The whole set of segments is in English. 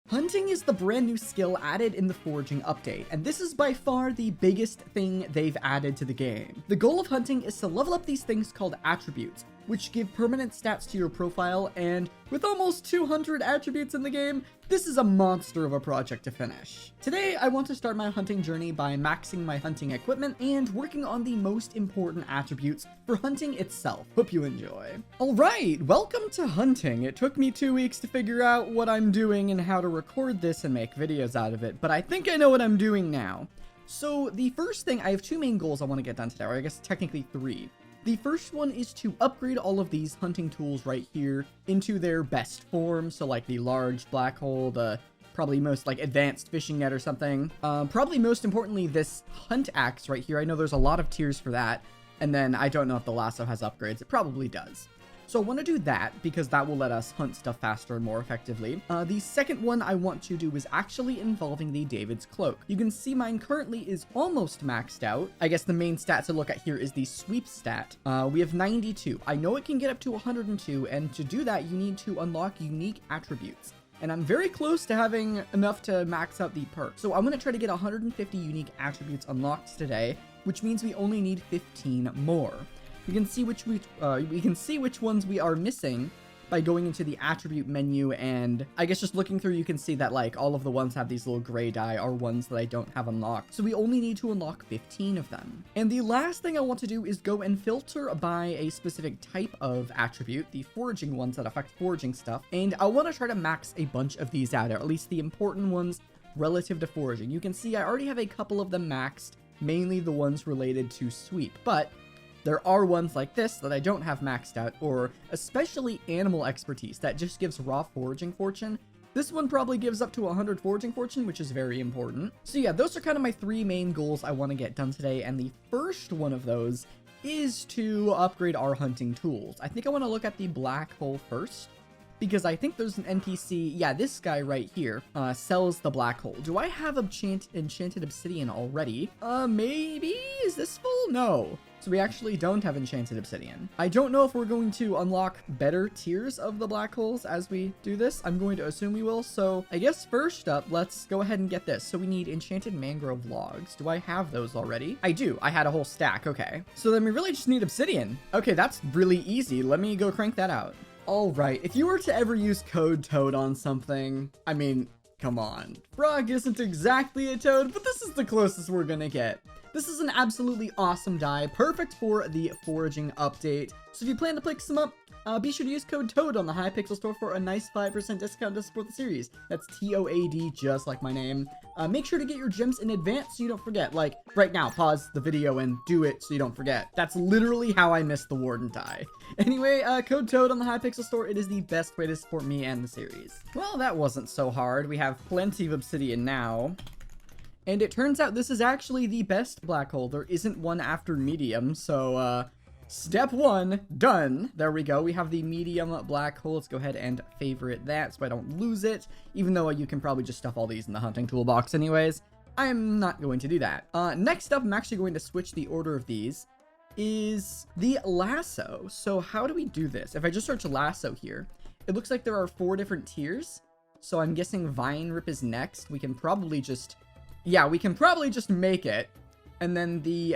Hunting is the brand new skill added in the foraging update, and this is by far the biggest thing they've added to the game. The goal of hunting is to level up these things called attributes, which give permanent stats to your profile, and with almost 200 attributes in the game, this is a monster of a project to finish. Today, I want to start my hunting journey by maxing my hunting equipment and working on the most important attributes for hunting itself. Hope you enjoy. Alright, welcome to hunting. It took me 2 weeks to figure out what I'm doing and how to record this and make videos out of it, but I think I know what I'm doing now. So the first thing, I have two main goals I want to get done today, or I guess technically three. The first one is to upgrade all of these hunting tools right here into their best form. So like the large black hole, the probably most like advanced fishing net or something. Probably most importantly, this hunt axe right here. I know there's a lot of tiers for that. And then I don't know if the lasso has upgrades. It probably does. So I want to do that because that will let us hunt stuff faster and more effectively. The second one I want to do is actually involving the David's Cloak. You can see mine currently is almost maxed out. I guess the main stat to look at here is the sweep stat. We have 92. I know it can get up to 102, and to do that, you need to unlock unique attributes. And I'm very close to having enough to max out the perk. So I'm going to try to get 150 unique attributes unlocked today, which means we only need 15 more. We can see which ones we are missing by going into the attribute menu, and I guess just looking through, you can see that like all of the ones have these little gray dye are ones that I don't have unlocked. So we only need to unlock 15 of them. And the last thing I want to do is go and filter by a specific type of attribute, the foraging ones that affect foraging stuff. And I want to try to max a bunch of these out, or at least the important ones relative to foraging. You can see I already have a couple of them maxed, mainly the ones related to sweep, but there are ones like this that I don't have maxed out, or especially animal expertise that just gives raw foraging fortune. This one probably gives up to 100 foraging fortune, which is very important. So yeah, those are kind of my three main goals I want to get done today, and the first one of those is to upgrade our hunting tools. I think I want to look at the black hole first, because I think there's an NPC, yeah, this guy right here, sells the black hole. Do I have enchanted obsidian already? Maybe? Is this full? No. So we actually don't have enchanted obsidian. I don't know if we're going to unlock better tiers of the black holes as we do this. I'm going to assume we will. So I guess first up, let's go ahead and get this. So we need enchanted mangrove logs. Do I have those already? I do. I had a whole stack. Okay. So then we really just need obsidian. Okay, that's really easy. Let me go crank that out. All right. If you were to ever use code toad on something, I mean, come on. Frog isn't exactly a toad, but this is the closest we're gonna get. This is an absolutely awesome dye, perfect for the foraging update. So if you plan to pick some up, be sure to use code TOAD on the Hypixel store for a nice 5% discount to support the series. That's TOAD, just like my name. Make sure to get your gems in advance so you don't forget. Like, right now, pause the video and do it so you don't forget. That's literally how I missed the Warden dye. Anyway, code TOAD on the Hypixel store. It is the best way to support me and the series. Well, that wasn't so hard. We have plenty of obsidian now. And it turns out this is actually the best black hole. There isn't one after medium, so step one, done. There we go. We have the medium black hole. Let's go ahead and favorite that so I don't lose it, even though you can probably just stuff all these in the hunting toolbox anyways. I'm not going to do that. Next up, I'm actually going to switch the order of these, is the lasso. So how do we do this? If I just search lasso here, it looks like there are 4 different tiers. So I'm guessing vine rip is next. We can probably just... yeah, we can probably just make it. And then the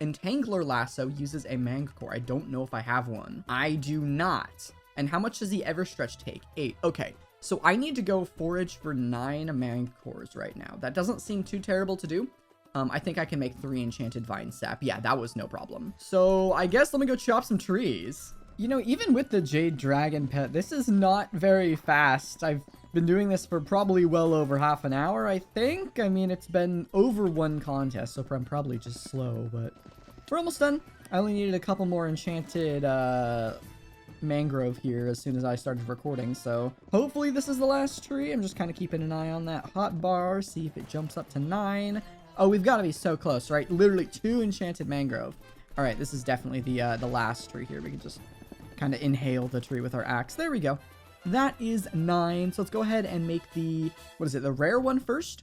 Entangler lasso uses a mang core. I don't know if I have one. I do not. And how much does the Everstretch take? 8. Okay, so I need to go forage for 9 mang cores right now. That doesn't seem too terrible to do. I think I can make 3 enchanted vine sap. Yeah, that was no problem. So I guess let me go chop some trees. You know, even with the Jade Dragon pet, this is not very fast. I've been doing this for probably well over half an hour, I think. I mean, it's been over 1 contest, so I'm probably just slow, but we're almost done. I only needed a couple more enchanted mangrove here as soon as I started recording, so hopefully this is the last tree. I'm just kind of keeping an eye on that hotbar, see if it jumps up to 9. Oh, we've got to be so close, right? Literally 2 enchanted mangrove. All right, this is definitely the last tree here. We can just kind of inhale the tree with our axe. There we go. That is 9. So let's go ahead and make the, what is it, the rare one first.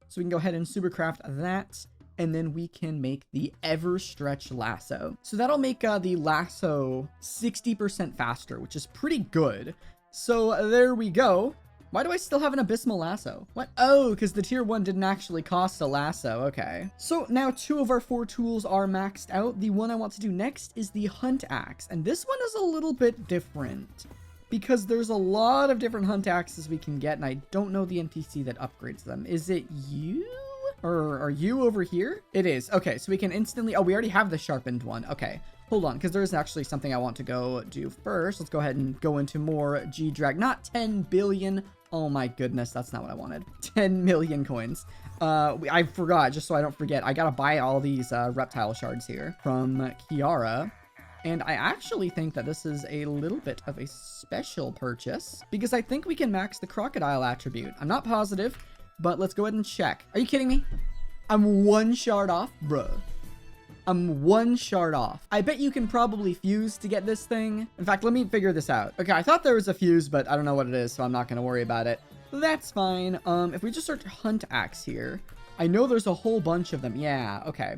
So we can go ahead and supercraft that. And then we can make the Everstretch lasso. So that'll make the lasso 60% faster, which is pretty good. So there we go. Why do I still have an abysmal lasso? What? Oh, because the tier 1 didn't actually cost a lasso. Okay. So now 2 of our 4 tools are maxed out. The one I want to do next is the hunt axe. And this one is a little bit different because there's a lot of different hunt axes we can get. And I don't know the NPC that upgrades them. Is it you? Or are you over here? It is. Okay, so we can instantly... Oh, we already have the sharpened one. Okay, hold on, because there's actually something I want to go do first. Let's go ahead and go into more G-Drag. Not 10 billion. Oh my goodness, that's not what I wanted. 10 million coins. I forgot, just so I don't forget. I gotta buy all these reptile shards here from Kiara. And I actually think that this is a little bit of a special purchase because I think we can max the crocodile attribute. I'm not positive, but let's go ahead and check. Are you kidding me? I'm 1 shard off, bruh. I'm 1 shard off. I bet you can probably fuse to get this thing. In fact, let me figure this out. Okay, I thought there was a fuse, but I don't know what it is, so I'm not going to worry about it. That's fine. If we just search hunt axe here, I know there's a whole bunch of them. Yeah, okay.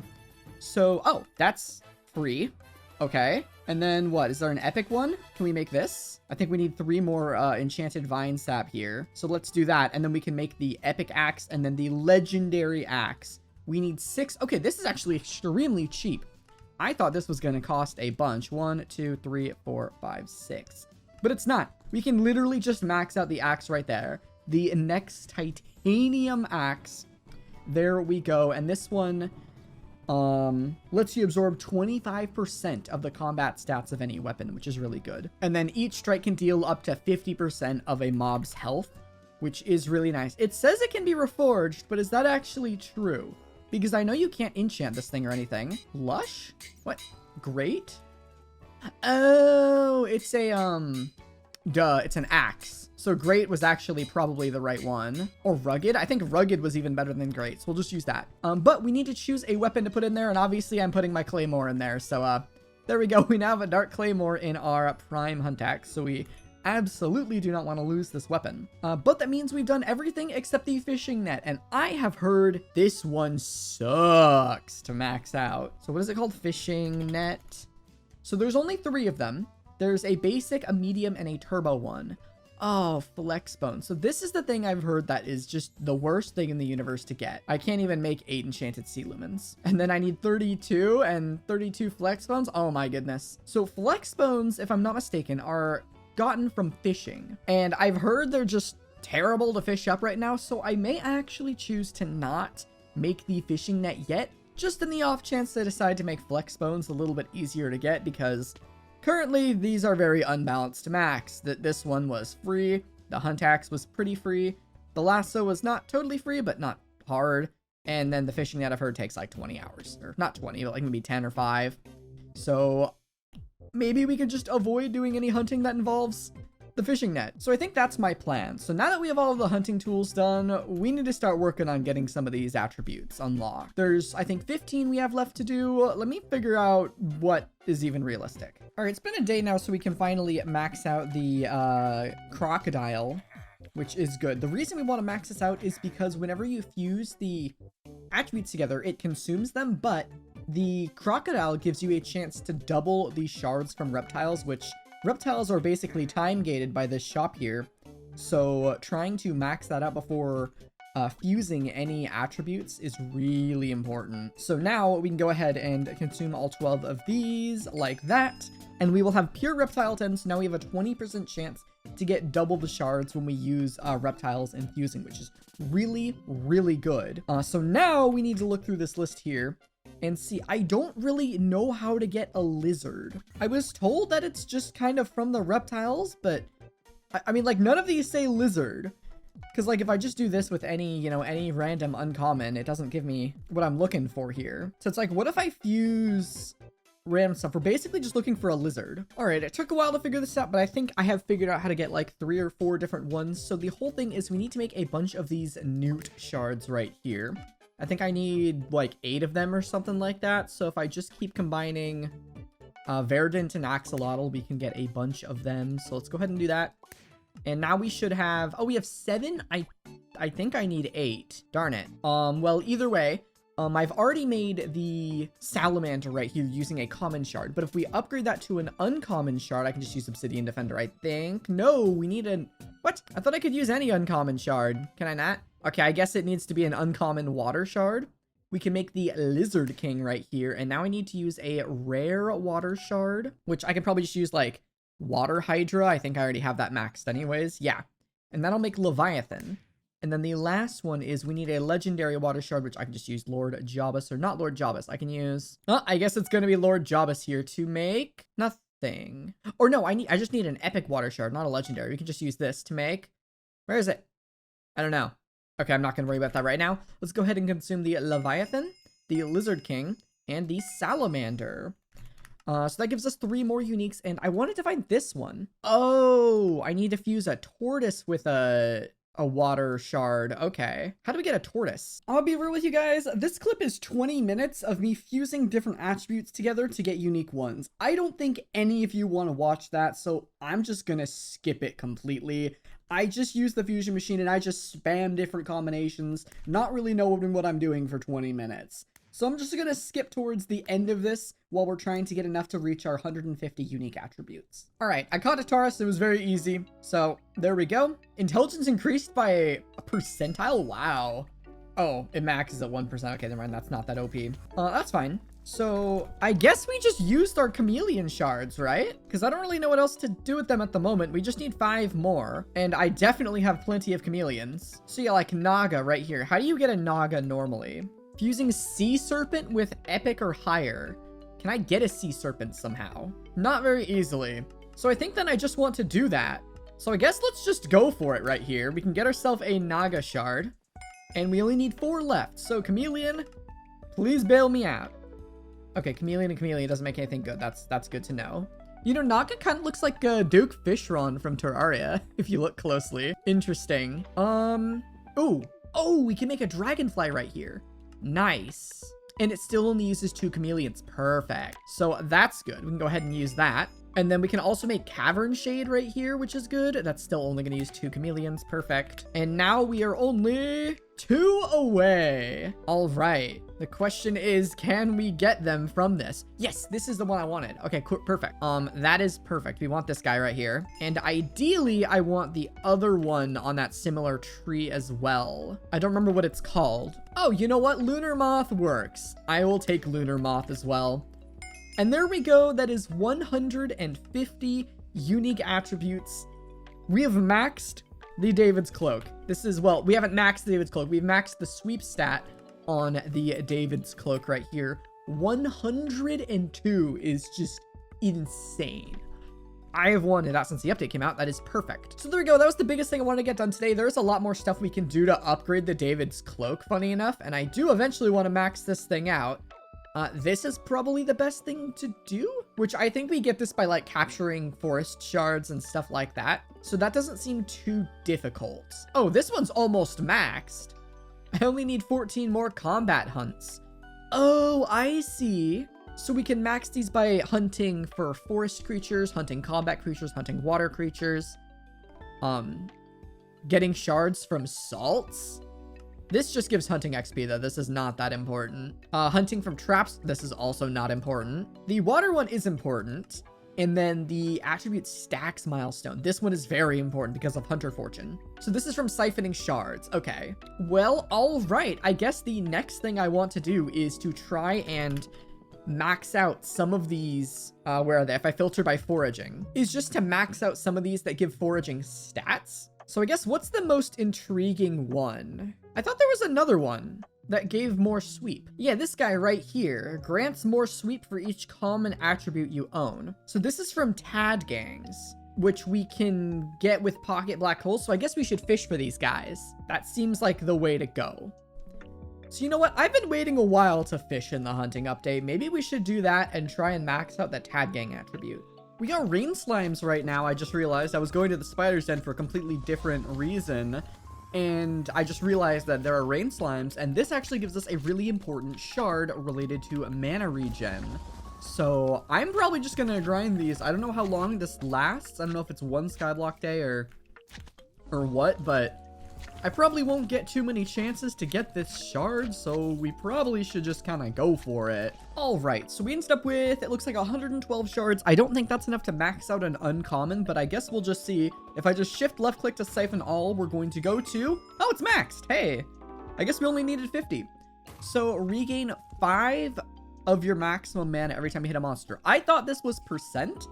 So, oh, that's free. Okay. And then what? Is there an epic one? Can we make this? I think we need 3 more enchanted vine sap here. So let's do that. And then we can make the epic axe and then the legendary axe. We need 6. Okay, this is actually extremely cheap. I thought this was going to cost a bunch. 1, 2, 3, 4, 5, 6. But it's not. We can literally just max out the axe right there. The next titanium axe. There we go. And this one... lets you absorb 25% of the combat stats of any weapon, which is really good. And then each strike can deal up to 50% of a mob's health, which is really nice. It says it can be reforged, but is that actually true? Because I know you can't enchant this thing or anything. Lush? What? Great? Oh, it's a, duh, it's an axe. So great was actually probably the right one. Or rugged. I think rugged was even better than great. So we'll just use that. But we need to choose a weapon to put in there. And obviously I'm putting my claymore in there. So there we go. We now have a dark claymore in our prime hunt axe. So we absolutely do not want to lose this weapon. But that means we've done everything except the fishing net. And I have heard this one sucks to max out. So what is it called? Fishing net. So there's only 3 of them. There's a basic, a medium, and a turbo one. Oh, flex bone. So this is the thing I've heard that is just the worst thing in the universe to get. I can't even make 8 enchanted sea lumens. And then I need 32 and 32 flex bones. Oh my goodness. So flex bones, if I'm not mistaken, are gotten from fishing. And I've heard they're just terrible to fish up right now. So I may actually choose to not make the fishing net yet. Just in the off chance they decide to make flex bones a little bit easier to get because... currently, these are very unbalanced to max. This one was free. The hunt axe was pretty free. The lasso was not totally free, but not hard. And then the fishing net I've heard takes like 20 hours. Or not 20, but like maybe 10 or 5. So maybe we could just avoid doing any hunting that involves the fishing net. So I think that's my plan. So now that we have all of the hunting tools done, we need to start working on getting some of these attributes unlocked. There's, I think, 15 we have left to do. Let me figure out what is even realistic. All right, it's been a day now, so we can finally max out the crocodile, which is good. The reason we want to max this out is because whenever you fuse the attributes together, it consumes them, but the crocodile gives you a chance to double the shards from reptiles, which reptiles are basically time gated by this shop here. So trying to max that out before fusing any attributes is really important. So now we can go ahead and consume all 12 of these like that. And we will have pure reptile 10. So now we have a 20% chance to get double the shards when we use reptiles and fusing, which is really, really good. So now we need to look through this list here and see. I don't really know how to get a lizard. I was told that it's just kind of from the reptiles, but I mean, like, none of these say lizard. Because, like, if I just do this with any, you know, any random uncommon, it doesn't give me what I'm looking for here. So it's like, what if I fuse random stuff? We're basically just looking for a lizard. All right, it took a while to figure this out, but I think I have figured out how to get like 3 or 4 different ones. So the whole thing is we need to make a bunch of these newt shards right here. I think I need like 8 of them or something like that. So if I just keep combining Verdant and Axolotl, we can get a bunch of them. So let's go ahead and do that. And now we should have, oh, we have 7. I think I need 8. Darn it. Well, either way, I've already made the salamander right here using a common shard, but if we upgrade that to an uncommon shard, I can just use Obsidian Defender, I think. No, we need an... What? I thought I could use any uncommon shard. Can I not? Okay, I guess it needs to be an uncommon water shard. We can make the Lizard King right here, and now I need to use a rare water shard, which I can probably just use, like, Water Hydra. I think I already have that maxed anyways. Yeah. And that'll make Leviathan. And then the last one is we need a legendary water shard, which I can just use Lord Jobus, or not Lord Jobus. I can use, I guess it's going to be Lord Jobus here to make nothing. Or no, I just need an epic water shard, not a legendary. We can just use this to make, where is it? I don't know. Okay, I'm not going to worry about that right now. Let's go ahead and consume the Leviathan, the Lizard King, and the Salamander. So that gives us 3 more uniques, and I wanted to find this one. Oh, I need to fuse a tortoise with a water shard. Okay. How do we get a tortoise? I'll be real with you guys. This clip is 20 minutes of me fusing different attributes together to get unique ones. I don't think any of you want to watch that, so I'm just gonna skip it completely. I just use the fusion machine and I just spam different combinations, not really knowing what I'm doing for 20 minutes. So I'm just gonna skip towards the end of this while we're trying to get enough to reach our 150 unique attributes. All right, I caught a Taurus. It was very easy. So there we go. Intelligence increased by a percentile. Wow. Oh, it maxes at 1%. Okay, never mind. That's not that OP. That's fine. So I guess we just used our chameleon shards, right? Because I don't really know what else to do with them at the moment. We just need 5 more. And I definitely have plenty of chameleons. So yeah, like Naga right here. How do you get a Naga normally? Fusing Sea Serpent with Epic or higher. Can I get a Sea Serpent somehow? Not very easily. So I think then I just want to do that. So I guess let's just go for it right here. We can get ourselves a Naga shard. And we only need 4 left. So Chameleon, please bail me out. Okay, Chameleon and Chameleon doesn't make anything good. That's good to know. You know, Naga kind of looks like Duke Fishron from Terraria, if you look closely. Interesting. Ooh. Oh, we can make a dragonfly right here. Nice. And it still only uses 2 chameleons. Perfect. So that's good. We can go ahead and use that. And then we can also make Cavern Shade right here, which is good. That's still only going to use 2 chameleons. Perfect. And now we are only 2 away. All right. The question is, can we get them from this? Yes, this is the one I wanted. Okay, cool, perfect. That is perfect. We want this guy right here. And ideally, I want the other one on that similar tree as well. I don't remember what it's called. Oh, you know what? Lunar Moth works. I will take Lunar Moth as well. And there we go. That is 150 unique attributes. We have maxed the David's Cloak. This is, well, we haven't maxed the David's Cloak. We've maxed the sweep stat on the David's Cloak right here. 102 is just insane. I have wanted that since the update came out. That is perfect. So there we go. That was the biggest thing I wanted to get done today. There's a lot more stuff we can do to upgrade the David's Cloak, funny enough. And I do eventually want to max this thing out. This is probably the best thing to do, which I think we get this by like capturing forest shards and stuff like that. So that doesn't seem too difficult. Oh, this one's almost maxed. I only need 14 more combat hunts. Oh, I see. So we can max these by hunting for forest creatures, hunting combat creatures, hunting water creatures, getting shards from salts. This just gives hunting XP though. This is not that important. Hunting from traps. This is also not important. The water one is important. And then the attribute stacks milestone. This one is very important because of Hunter Fortune. So this is from siphoning shards. Okay. Well, all right. I guess the next thing I want to do is to try and max out some of these. Where are they? If I filter by foraging, is just to max out some of these that give foraging stats. So I guess what's the most intriguing one? I thought there was another one that gave more sweep. Yeah, this guy right here grants more sweep for each common attribute you own. So this is from Tad Gangs, which we can get with Pocket Black Holes. So I guess we should fish for these guys. That seems like the way to go. So you know what? I've been waiting a while to fish in the hunting update. Maybe we should do that and try and max out that Tad Gang attribute. We got rain slimes right now. I just realized I was going to the spider's den for a completely different reason. And I just realized that there are rain slimes, and this actually gives us a really important shard related to mana regen. So I'm probably just gonna grind these. I don't know how long this lasts. I don't know if it's 1 skyblock day or what, but I probably won't get too many chances to get this shard, so we probably should just kind of go for it. All right, so we ended up with, it looks like 112 shards. I don't think that's enough to max out an uncommon, but I guess we'll just see. If I just shift left click to siphon all, we're going to go to, oh, it's maxed. Hey, I guess we only needed 50. So regain 5 of your maximum mana every time you hit a monster. I thought this was percent.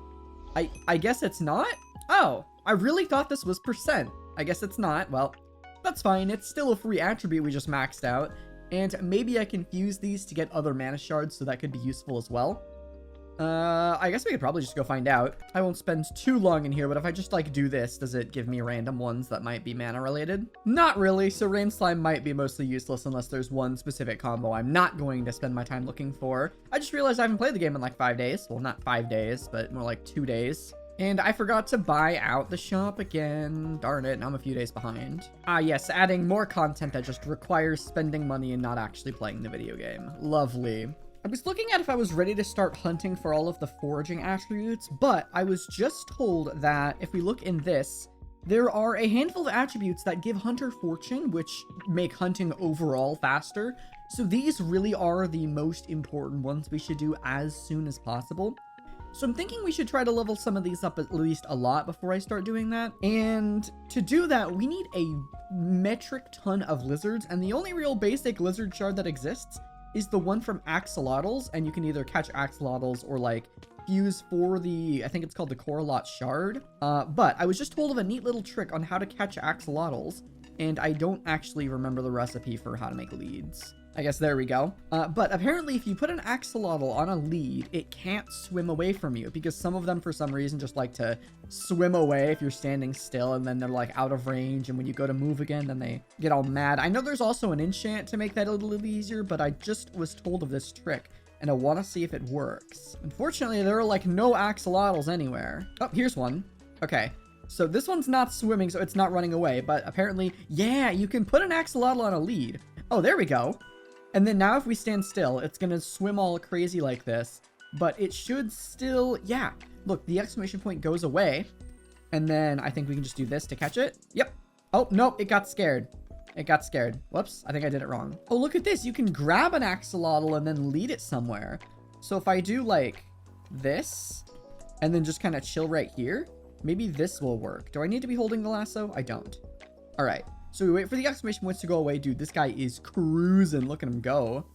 I guess it's not. Oh, I really thought this was percent. I guess it's not. Well, that's fine. It's still a free attribute we just maxed out. And maybe I can fuse these to get other mana shards, so that could be useful as well. I guess we could probably just go find out. I won't spend too long in here, but if I just like do this, does it give me random ones that might be mana related? Not really, so Rain Slime might be mostly useless unless there's one specific combo I'm not going to spend my time looking for. I just realized I haven't played the game in like 5 days. Well, not 5 days, but more like 2 days. And I forgot to buy out the shop again. Darn it, now I'm a few days behind. Ah yes, adding more content that just requires spending money and not actually playing the video game. Lovely. I was looking at if I was ready to start hunting for all of the foraging attributes, but I was just told that if we look in this, there are a handful of attributes that give Hunter Fortune, which make hunting overall faster. So these really are the most important ones we should do as soon as possible. So I'm thinking we should try to level some of these up at least a lot before I start doing that. And to do that, we need a metric ton of lizards, and the only real basic lizard shard that exists is the one from axolotls, and you can either catch axolotls or like fuse for the, I think it's called the Coralot shard. But I was just told of a neat little trick on how to catch axolotls, and I don't actually remember the recipe for how to make leads. I guess there we go. But apparently if you put an axolotl on a lead, it can't swim away from you, because some of them for some reason just like to swim away if you're standing still, and then they're like out of range, and when you go to move again, then they get all mad. I know there's also an enchant to make that a little easier, but I just was told of this trick, and I want to see if it works. Unfortunately, there are like no axolotls anywhere. Oh, here's one. Okay. So this one's not swimming, so it's not running away, but apparently, yeah, you can put an axolotl on a lead. Oh, there we go. And then now if we stand still, it's going to swim all crazy like this, but it should still, yeah. Look, the exclamation point goes away, and then I think we can just do this to catch it. Yep. Oh, nope, it got scared. It got scared. Whoops, I think I did it wrong. Oh, look at this. You can grab an axolotl and then lead it somewhere. So if I do like this, and then just kind of chill right here, maybe this will work. Do I need to be holding the lasso? I don't. All right. So we wait for the exclamation points to go away. Dude, this guy is cruising. Look at him go.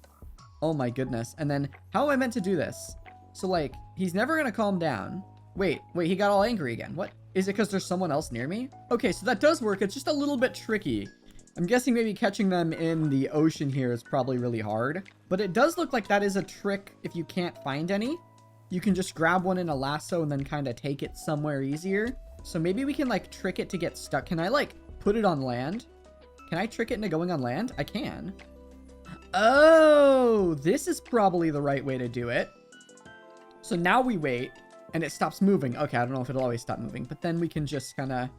Oh my goodness. And then how am I meant to do this? So like, he's never going to calm down. Wait, he got all angry again. What? Is it because there's someone else near me? Okay, so that does work. It's just a little bit tricky. I'm guessing maybe catching them in the ocean here is probably really hard. But it does look like that is a trick if you can't find any. You can just grab one in a lasso and then kind of take it somewhere easier. So maybe we can like trick it to get stuck. Can I like put it on land? Can I trick it into going on land? I can. Oh, this is probably the right way to do it. So now we wait and it stops moving. Okay, I don't know if it'll always stop moving, but then we can just kind of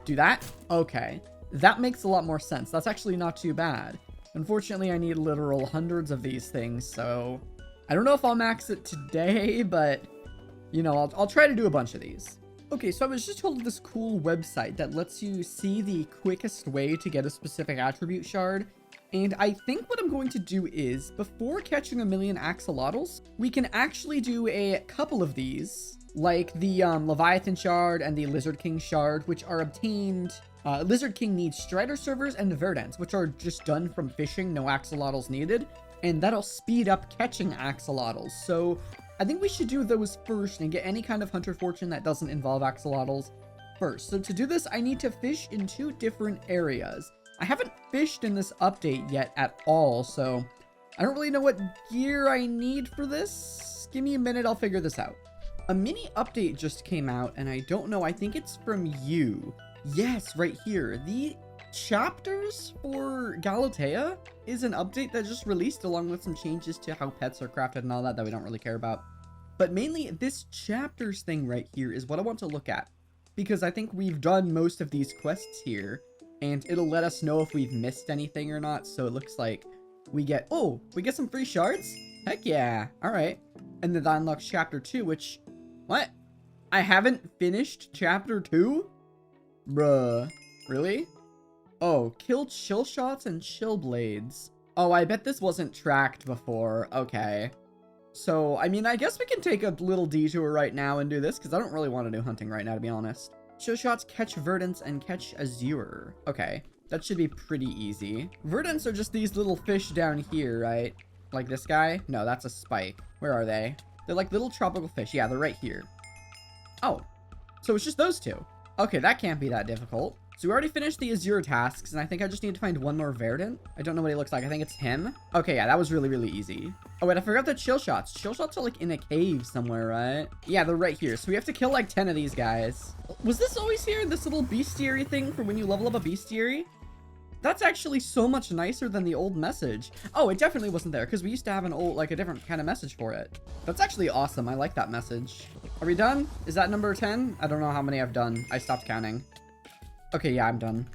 do that. Okay, that makes a lot more sense. That's actually not too bad. Unfortunately, I need literal hundreds of these things, so I don't know if I'll max it today, but you know, I'll try to do a bunch of these. Okay, so I was just told of this cool website that lets you see the quickest way to get a specific attribute shard. And I think what I'm going to do is, before catching a million axolotls, we can actually do a couple of these, like the Leviathan shard and the Lizard King shard, which are obtained. Lizard King needs Strider servers and Verdants, which are just done from fishing, no axolotls needed. And that'll speed up catching axolotls. So I think we should do those first and get any kind of Hunter Fortune that doesn't involve axolotls first. So to do this, I need to fish in 2 different areas. I haven't fished in this update yet at all, so I don't really know what gear I need for this. Give me a minute, I'll figure this out. A mini update just came out, and I don't know, I think it's from you. Yes, right here. The chapters for Galatea is an update that just released along with some changes to how pets are crafted and all that we don't really care about. But mainly this chapters thing right here is what I want to look at, because I think we've done most of these quests here and it'll let us know if we've missed anything or not. So it looks like we get, oh, we get some free shards? Heck yeah. All right. And then that unlocks chapter 2, which, what? I haven't finished chapter 2? Bruh. Really? Oh, kill chill shots and chill blades. Oh, I bet this wasn't tracked before. Okay. So, I mean, I guess we can take a little detour right now and do this, because I don't really want to do hunting right now, to be honest. Chill shots, catch verdants, and catch azure. Okay. That should be pretty easy. Verdants are just these little fish down here, right? Like this guy? No, that's a spike. Where are they? They're like little tropical fish. Yeah, they're right here. Oh. So it's just those two. Okay, that can't be that difficult. So we already finished the azure tasks, and I think I just need to find one more verdant. I don't know what he looks like. I think it's him. Okay, yeah, that was really, really easy. Oh, wait, I forgot the chill shots. Chill shots are like in a cave somewhere, right? Yeah, they're right here. So we have to kill like 10 of these guys. Was this always here? This little bestiary thing for when you level up a bestiary? That's actually so much nicer than the old message. Oh, it definitely wasn't there because we used to have an old, like a different kind of message for it. That's actually awesome. I like that message. Are we done? Is that number 10? I don't know how many I've done. I stopped counting. Okay, yeah, I'm done.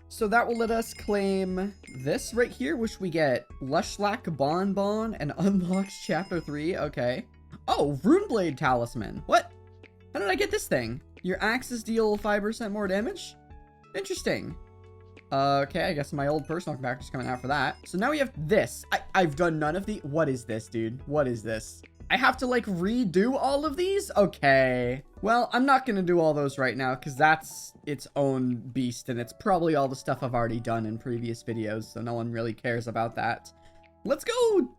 So that will let us claim this right here, which we get Lushlack Bonbon and unlocks Chapter 3. Okay. Oh, Runeblade Talisman. What? How did I get this thing? Your axes deal 5% more damage? Interesting. Okay, I guess my old personal character's coming out for that. So now we have this. I've done none of the... What is this, dude? What is this? I have to, like, redo all of these? Okay. Well, I'm not gonna do all those right now, because that's its own beast, and it's probably all the stuff I've already done in previous videos, so no one really cares about that. Let's go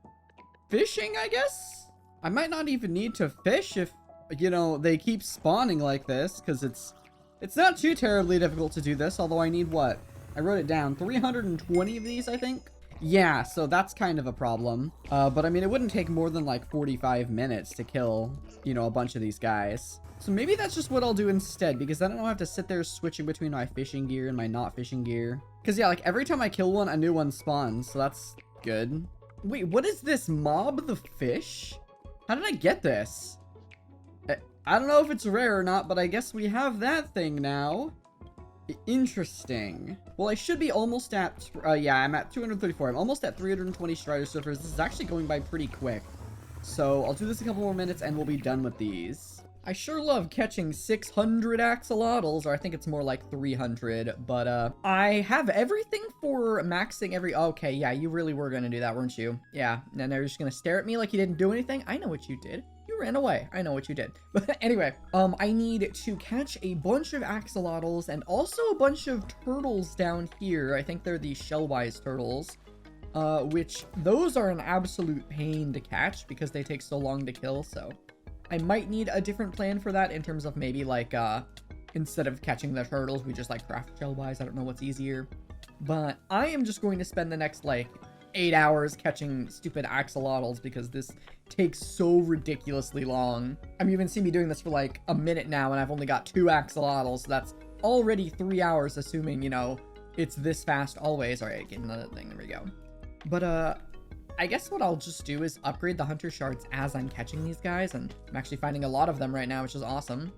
fishing, I guess? I might not even need to fish if, you know, they keep spawning like this, because it's not too terribly difficult to do this, although I need what? I wrote it down. 320 of these, I think? Yeah, so that's kind of a problem. But I mean, it wouldn't take more than like 45 minutes to kill, you know, a bunch of these guys. So maybe that's just what I'll do instead, because then I don't have to sit there switching between my fishing gear and my not fishing gear. Because yeah, like every time I kill one, a new one spawns, so that's good. Wait, what is this? Mob the fish? How did I get this? I don't know if it's rare or not, but I guess we have that thing now. Interesting. Well, I should be almost at, yeah, I'm at 234. I'm almost at 320 Strider Surfers. This is actually going by pretty quick. So I'll do this a couple more minutes and we'll be done with these. I sure love catching 600 axolotls, or I think it's more like 300, but I have everything for maxing every... Okay, yeah, you really were gonna do that, weren't you? Yeah, and now you're just gonna stare at me like you didn't do anything? I know what you did. You ran away. I know what you did. But anyway, I need to catch a bunch of axolotls and also a bunch of turtles down here. I think they're the shellwise turtles, which those are an absolute pain to catch because they take so long to kill, so I might need a different plan for that in terms of maybe like, instead of catching the turtles, we just like craft shellwise. I don't know what's easier, but I am just going to spend the next like 8 hours catching stupid axolotls because this takes so ridiculously long. I mean, you've been seeing me doing this for like a minute now and I've only got 2 axolotls, so that's already 3 hours, assuming, you know, it's this fast always. All right, get another thing. There we go. But, I guess what I'll just do is upgrade the hunter shards as I'm catching these guys, and I'm actually finding a lot of them right now, which is awesome.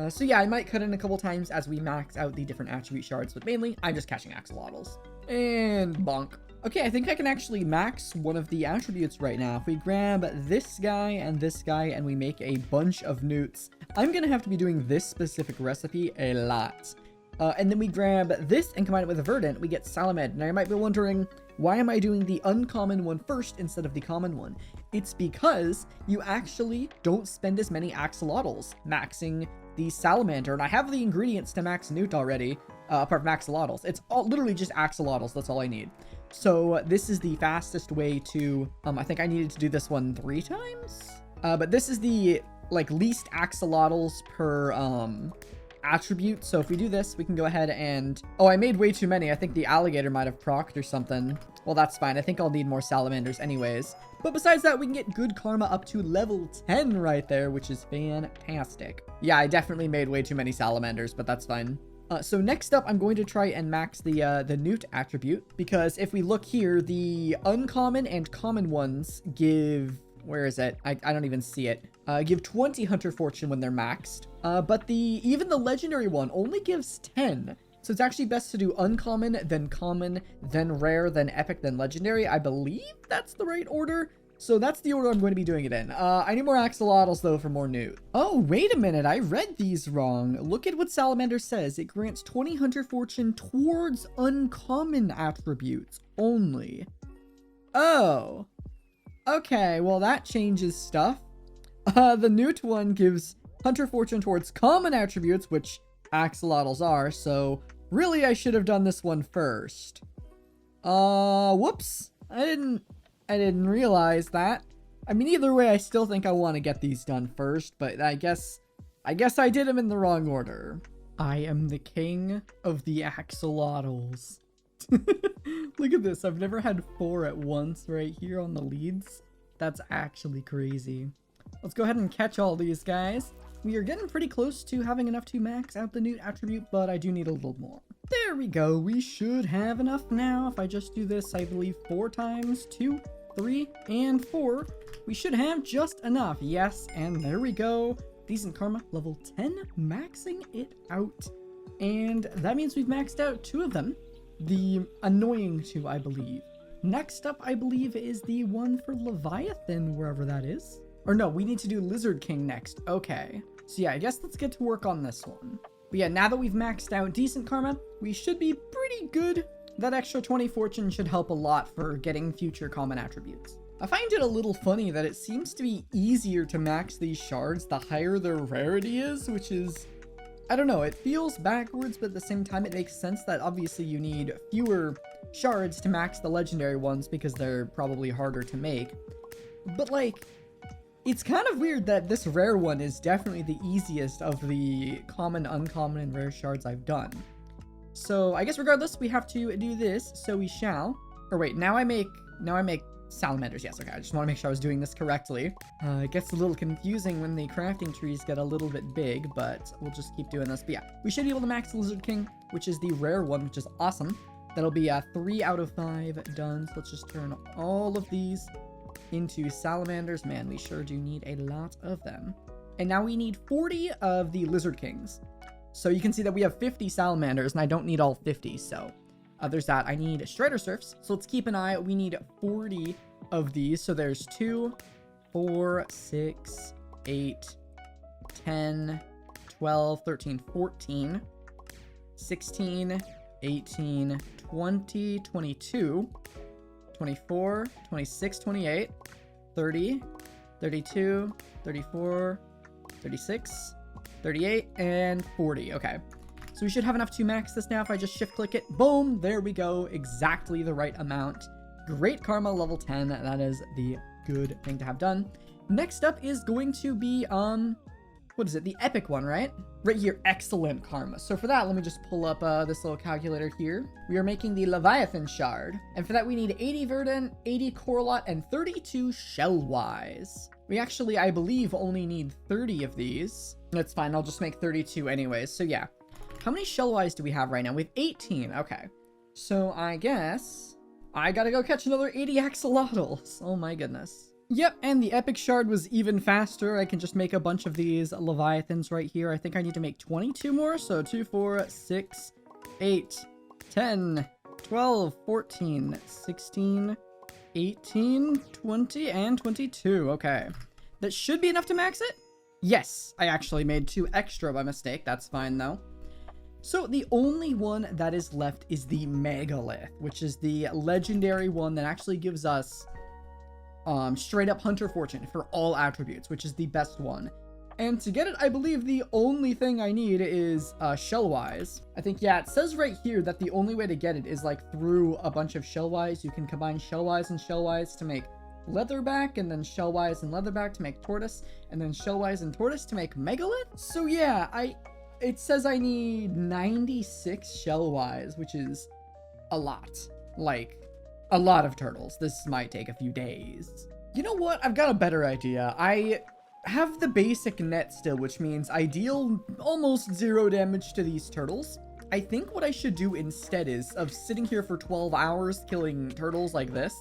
So yeah, I might cut in a couple times as we max out the different attribute shards, but mainly I'm just catching axolotls. And bonk. Okay, I think I can actually max one of the attributes right now. If we grab this guy and we make a bunch of newts, I'm gonna have to be doing this specific recipe a lot. And then we grab this and combine it with a verdant, we get Salamed. Now you might be wondering, why am I doing the uncommon one first instead of the common one? It's because you actually don't spend as many axolotls maxing the salamander, and I have the ingredients to max newt already, apart from axolotls. It's all literally just axolotls, that's all I need. So this is the fastest way to, I think I needed to do this one 3 times? But this is the, like, least axolotls per, attribute. So if we do this, we can go ahead and... Oh, I made way too many. I think the alligator might have procced or something. Well, that's fine. I think I'll need more salamanders anyways. But besides that, we can get good karma up to level 10 right there, which is fantastic. Yeah, I definitely made way too many salamanders, but that's fine. So next up, I'm going to try and max the newt attribute, because if we look here, the uncommon and common ones give... Where is it? I don't even see it. Give 20 hunter fortune when they're maxed. But even the legendary one only gives 10. So it's actually best to do uncommon, then common, then rare, then epic, then legendary. I believe that's the right order. So that's the order I'm going to be doing it in. I need more axolotls, though, for more loot. Oh, wait a minute. I read these wrong. Look at what Salamander says. It grants 20 Hunter Fortune towards uncommon attributes only. Oh. Okay, well, that changes stuff. The Newt one gives Hunter Fortune towards common attributes, which axolotls are, so really I should have done this one first. Whoops. I didn't realize that. I mean, either way, I still think I want to get these done first, but I guess I did them in the wrong order. I am the king of the axolotls. Look at this. I've never had 4 at once right here on the leads. That's actually crazy. Let's go ahead and catch all these guys. We are getting pretty close to having enough to max out the Newt attribute, but I do need a little more. There we go. We should have enough now. If I just do this, I believe 4 times 2, 3, and 4. We should have just enough. Yes, and there we go. Decent Karma, level 10, maxing it out. And that means we've maxed out 2 of them. The annoying 2, I believe. Next up, I believe, is the one for Leviathan, wherever that is. Or no, we need to do Lizard King next. Okay. So yeah, I guess let's get to work on this one. But yeah, now that we've maxed out Decent Karma, we should be pretty good. That extra 20 fortune should help a lot for getting future common attributes. I find it a little funny that it seems to be easier to max these shards the higher their rarity is, which is, I don't know, it feels backwards, but at the same time it makes sense that obviously you need fewer shards to max the legendary ones because they're probably harder to make. But like, it's kind of weird that this rare one is definitely the easiest of the common, uncommon, and rare shards I've done. So I guess regardless, we have to do this, so we shall. Or wait, now I make salamanders. Yes, okay, I just want to make sure I was doing this correctly. It gets a little confusing when the crafting trees get a little bit big, but we'll just keep doing this. But yeah, we should be able to max Lizard King, which is the rare one, which is awesome. That'll be 3 out of 5 done. So let's just turn all of these into salamanders. Man, we sure do need a lot of them. And now we need 40 of the Lizard Kings. So you can see that we have 50 salamanders, and I don't need all 50, so there's that. I need Strider Surfs, so let's keep an eye. We need 40 of these, so there's 2, 4, 6, 8, 10, 12, 13, 14, 16, 18, 20, 22, 24, 26, 28, 30, 32, 34, 36, 38, and 40. Okay, so we should have enough to max this now. If I just shift click it, boom, there we go. Exactly the right amount. Great Karma, level 10. That is the good thing to have done. Next up is going to be, what is it? The epic one, right? Right here, excellent Karma. So for that, let me just pull up this little calculator here. We are making the Leviathan Shard. And for that, we need 80 Verdant, 80 Coralot, and 32 Shellwise. We actually, I believe, only need 30 of these. That's fine, I'll just make 32 anyways. So yeah. How many Shellwise do we have right now? We have 18. Okay. So I guess I gotta go catch another 80 axolotls. Oh my goodness. Yep, and the epic shard was even faster. I can just make a bunch of these leviathans right here. I think I need to make 22 more. So 2, 4, 6, 8, 10, 12, 14, 16, 18, 20, and 22. Okay. That should be enough to max it. Yes, I actually made 2 extra by mistake. That's fine though. So the only one that is left is the Megalith, which is the legendary one that actually gives us straight up Hunter Fortune for all attributes, which is the best one. And to get it, I believe the only thing I need is Shellwise. I think, yeah, it says right here that the only way to get it is like through a bunch of Shellwise. You can combine Shellwise and Shellwise to make Leatherback, and then Shellwise and Leatherback to make Tortoise, and then Shellwise and Tortoise to make Megalith. So yeah, it says I need 96 Shellwise, which is a lot. Like, a lot of turtles. This might take a few days. You know what? I've got a better idea. I have the basic net still, which means I deal almost 0 damage to these turtles. I think what I should do instead is, of sitting here for 12 hours killing turtles like this,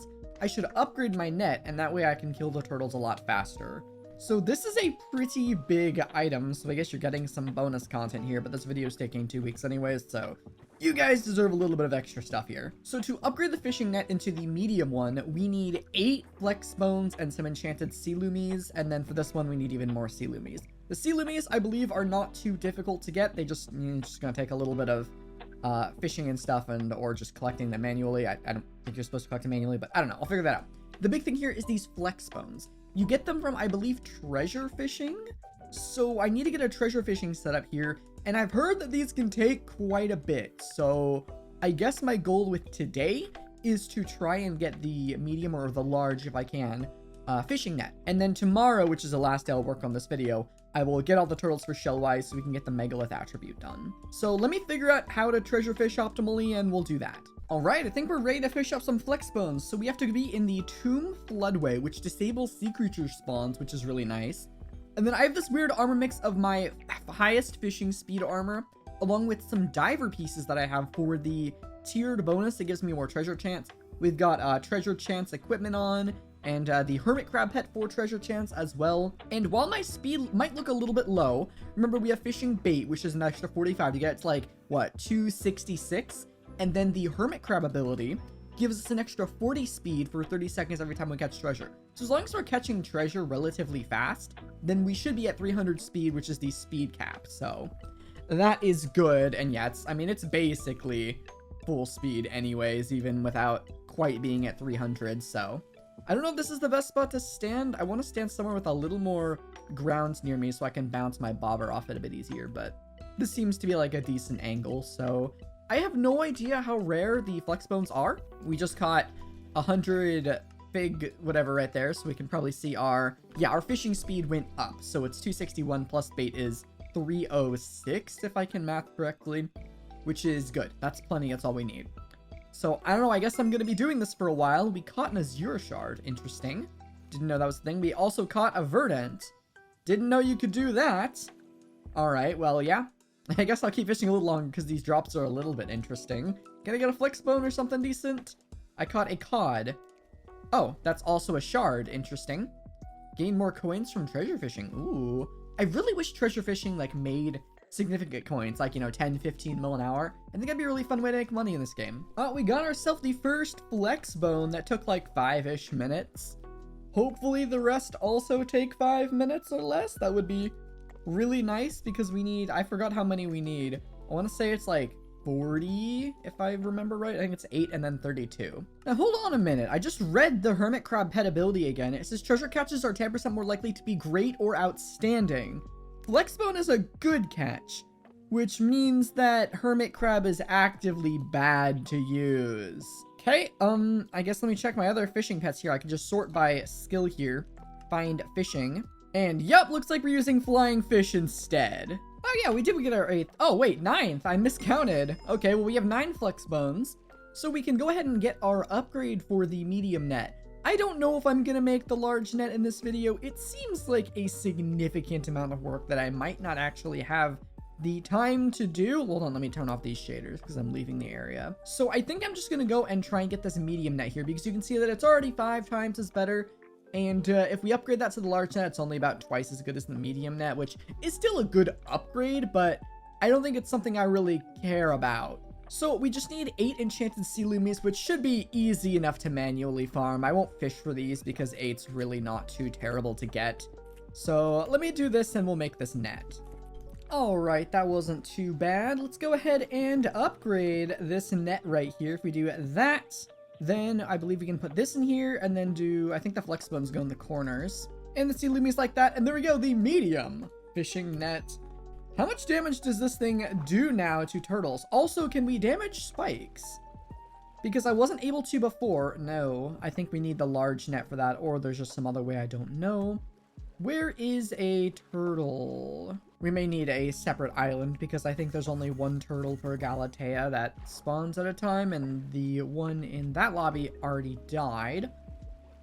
I should upgrade my net, and that way I can kill the turtles a lot faster. So this is a pretty big item, so I guess you're getting some bonus content here, but this video is taking 2 weeks anyways, so you guys deserve a little bit of extra stuff here. So to upgrade the fishing net into the medium one, we need 8 flex bones and some enchanted sea loomies, and then for this one we need even more sea loomies. The sea loomies, I believe, are not too difficult to get. You're just gonna take a little bit of fishing and stuff, or just collecting them manually. I don't think you're supposed to collect them manually, but I don't know. I'll figure that out. The big thing here is these flex bones. You get them from, I believe, treasure fishing. So I need to get a treasure fishing setup here, and I've heard that these can take quite a bit. So I guess my goal with today is to try and get the medium or the large, if I can, fishing net. And then tomorrow, which is the last day I'll work on this video, I will get all the turtles for Shellwise so we can get the megalith attribute done. So let me figure out how to treasure fish optimally, and we'll do that. Alright, I think we're ready to fish up some flex bones. So we have to be in the Tomb Floodway, which disables sea creature spawns, which is really nice. And then I have this weird armor mix of my highest fishing speed armor, along with some diver pieces that I have for the tiered bonus that gives me more treasure chance. We've got treasure chance equipment on, and the hermit crab pet for treasure chance as well. And while my speed might look a little bit low, remember we have fishing bait, which is an extra 45 to get to like, what, 266? And then the hermit crab ability gives us an extra 40 speed for 30 seconds every time we catch treasure. So as long as we're catching treasure relatively fast, then we should be at 300 speed, which is the speed cap. So that is good. And yeah, it's basically full speed anyways, even without quite being at 300. So I don't know if this is the best spot to stand. I want to stand somewhere with a little more ground near me so I can bounce my bobber off it a bit easier, but this seems to be like a decent angle. So I have no idea how rare the flex bones are. We just caught 100 big whatever right there, so we can probably see our fishing speed went up. So it's 261 plus bait is 306 if I can math correctly, which is good. That's plenty. That's all we need. So I don't know, I guess I'm going to be doing this for a while. We caught an Azure shard. Interesting. Didn't know that was a thing. We also caught a verdant. Didn't know you could do that. Alright, well, yeah. I guess I'll keep fishing a little longer because these drops are a little bit interesting. Can I get a flex bone or something decent? I caught a cod. Oh, that's also a shard. Interesting. Gain more coins from treasure fishing. Ooh. I really wish treasure fishing, like, made significant coins, like, 10, 15 mil an hour. I think that'd be a really fun way to make money in this game. We got ourselves the first flex bone that took like 5-ish minutes. Hopefully the rest also take 5 minutes or less. That would be really nice because we need, I forgot how many we need. I want to say it's like 40, if I remember right. I think it's 8 and then 32. Now hold on a minute. I just read the hermit crab pet ability again. It says treasure catches are 10% more likely to be great or outstanding. Flex bone is a good catch, which means that hermit crab is actively bad to use. Okay, I guess let me check my other fishing pets here. I can just sort by skill here, find fishing, and yep, looks like we're using flying fish instead. Oh yeah, we did get our 8th. Oh wait, 9th, I miscounted. Okay, well we have 9 flex bones, so we can go ahead and get our upgrade for the medium net. I don't know if I'm gonna make the large net in this video. It seems like a significant amount of work that I might not actually have the time to do. Hold on, let me turn off these shaders because I'm leaving the area. So I think I'm just gonna go and try and get this medium net here because you can see that it's already 5 times as better. And if we upgrade that to the large net, it's only about twice as good as the medium net, which is still a good upgrade, but I don't think it's something I really care about. So we just need 8 enchanted sea loomies, which should be easy enough to manually farm. I won't fish for these because 8's really not too terrible to get. So let me do this and we'll make this net. Alright, that wasn't too bad. Let's go ahead and upgrade this net right here. If we do that, then I believe we can put this in here and then do, I think the flex bones go in the corners. And the sea loomies like that, and there we go, the medium fishing net. How much damage does this thing do now to turtles? Also, can we damage spikes? Because I wasn't able to before. No, I think we need the large net for that, or there's just some other way I don't know. Where is a turtle? We may need a separate island because I think there's only 1 turtle per Galatea that spawns at a time, and the one in that lobby already died.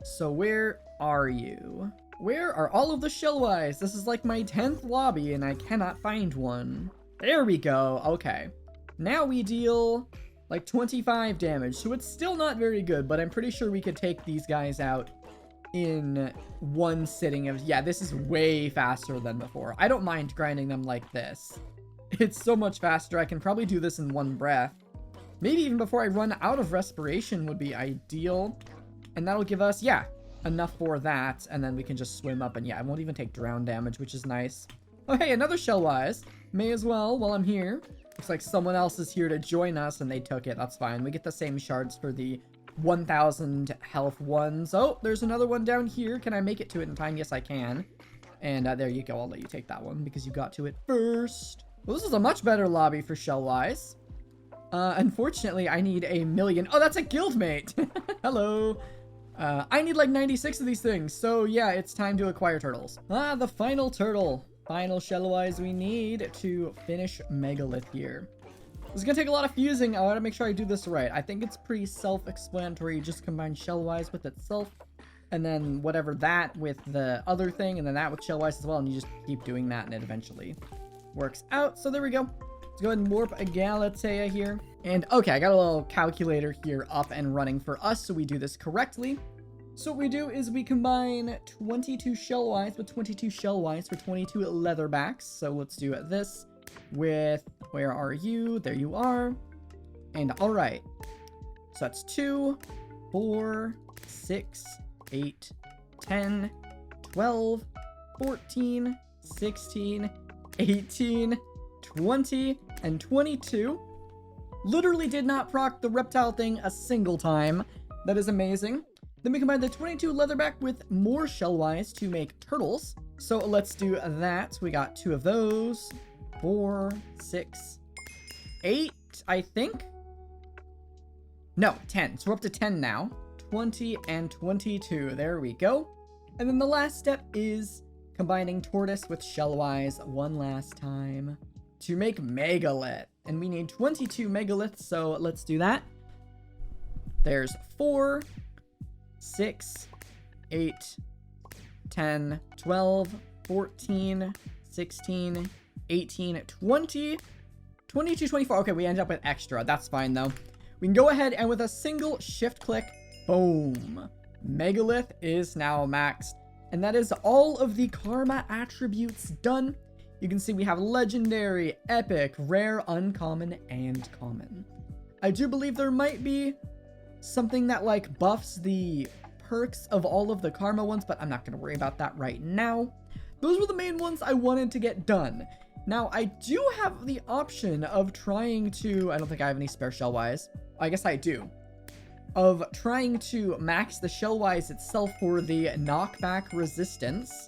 So where are you? Where are all of the Shellwise? This is like my 10th lobby and I cannot find one. There we go. Okay. Now we deal like 25 damage. So it's still not very good, but I'm pretty sure we could take these guys out in one sitting of, yeah, this is way faster than before. I don't mind grinding them like this. It's so much faster. I can probably do this in one breath. Maybe even before I run out of respiration would be ideal. And that'll give us, yeah, enough for that. And then we can just swim up and yeah, I won't even take drown damage, which is nice. Oh, hey, another Shellwise. May as well while I'm here. Looks like someone else is here to join us and they took it. That's fine. We get the same shards for the 1000 health ones. Oh, there's another one down here. Can I make it to it in time? Yes, I can. And there you go. I'll let you take that one because you got to it first. Well, this is a much better lobby for Shellwise. Unfortunately, I need 1,000,000. Oh, that's a guildmate. Hello. I need like 96 of these things. So yeah, it's time to acquire turtles. Ah, the final turtle. Final Shellwise we need to finish Megalith here. This is gonna take a lot of fusing. I wanna make sure I do this right. I think it's pretty self-explanatory. You just combine Shellwise with itself, and then whatever that with the other thing, and then that with Shellwise as well, and you just keep doing that, and it eventually works out. So there we go. Let's go ahead and warp a Galatea here. And okay, I got a little calculator here up and running for us, so we do this correctly. So what we do is we combine 22 Shellwise with 22 Shellwise for 22 Leatherbacks. So let's do this with, where are you? There you are. And all right. So that's 2, 4, 6, 8, 10, 12, 14, 16, 18, 20, and 22. Literally did not proc the reptile thing a single time. That is amazing. Then we combine the 22 Leatherback with more Shellwise to make turtles. So let's do that. We got 2 of those. 4, 6, 8, I think. No, 10. So we're up to 10 now. 20 and 22. There we go. And then the last step is combining Tortoise with Shellwise one last time to make Megalith. And we need 22 Megaliths, so let's do that. There's 4, 6, 8, 10, 12, 14, 16, 18, 20, 22, 24. Okay, we end up with extra. That's fine, though. We can go ahead and with a single shift click, boom. Megalith is now maxed. And that is all of the Karma attributes done. You can see we have Legendary, Epic, Rare, Uncommon, and Common. I do believe there might be something that like buffs the perks of all of the Karma ones, but I'm not going to worry about that right now. Those were the main ones I wanted to get done. Now, I do have the option of trying to, I don't think I have any spare Shellwise. I guess I do. Of trying to max the Shellwise itself for the knockback resistance.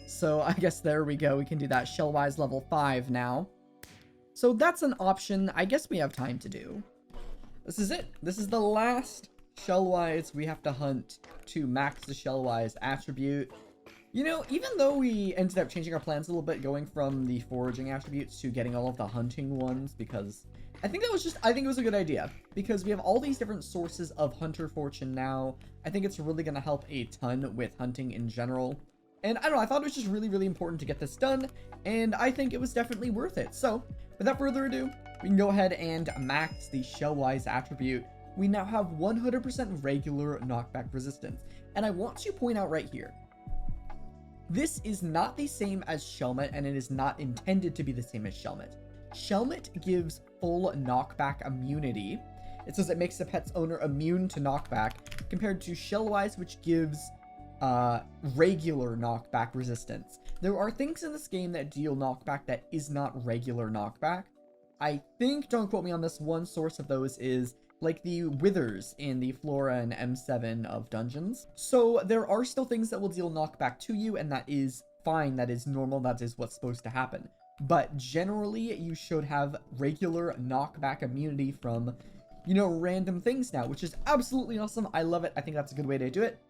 So I guess there we go. We can do that. Shellwise level 5 now. So that's an option I guess we have time to do. This is it. This is the last Shellwise we have to hunt to max the Shellwise attribute. You know, even though we ended up changing our plans a little bit, going from the foraging attributes to getting all of the hunting ones, because I think it was a good idea, because we have all these different sources of hunter fortune now. I think it's really going to help a ton with hunting in general. And I don't know, I thought it was just really, really important to get this done, and I think it was definitely worth it. So, without further ado, we can go ahead and max the Shellwise attribute. We now have 100% regular knockback resistance. And I want to point out right here, this is not the same as Shelmet, and it is not intended to be the same as Shelmet. Shelmet gives full knockback immunity. It says it makes the pet's owner immune to knockback, compared to Shellwise, which gives regular knockback resistance. There are things in this game that deal knockback that is not regular knockback. I think, don't quote me on this, one source of those is like the withers in the Flora and M7 of dungeons. So there are still things that will deal knockback to you, and that is fine, that is normal, that is what's supposed to happen. But generally, you should have regular knockback immunity from, you know, random things now, which is absolutely awesome. I love it. I think that's a good way to do it.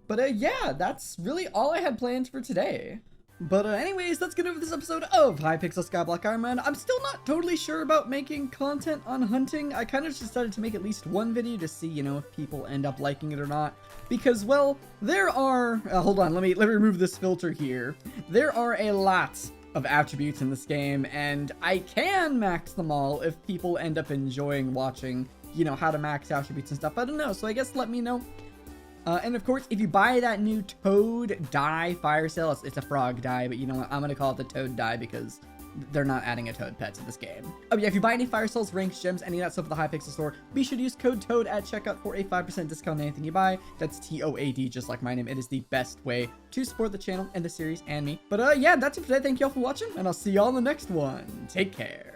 But yeah, that's really all I had planned for today. But anyways, that's gonna do for this episode of Hypixel Skyblock IRONMAN. I'm still not totally sure about making content on hunting. I kind of just decided to make at least one video to see, you know, if people end up liking it or not. Because, well, there are... hold on, let me remove this filter here. There are a lot of attributes in this game, and I can max them all if people end up enjoying watching, you know, how to max attributes and stuff. I don't know, so I guess let me know And of course, if you buy that new Toad dye fire sale, it's a frog dye, but you know what? I'm going to call it the Toad dye because they're not adding a Toad pet to this game. Oh yeah, if you buy any fire cells, ranks, gems, any of that stuff at the Hypixel store, be sure to use code TOAD at checkout for a 5% discount on anything you buy. That's TOAD, just like my name. It is the best way to support the channel and the series and me. But yeah, that's it for today. Thank you all for watching, and I'll see y'all in the next one. Take care.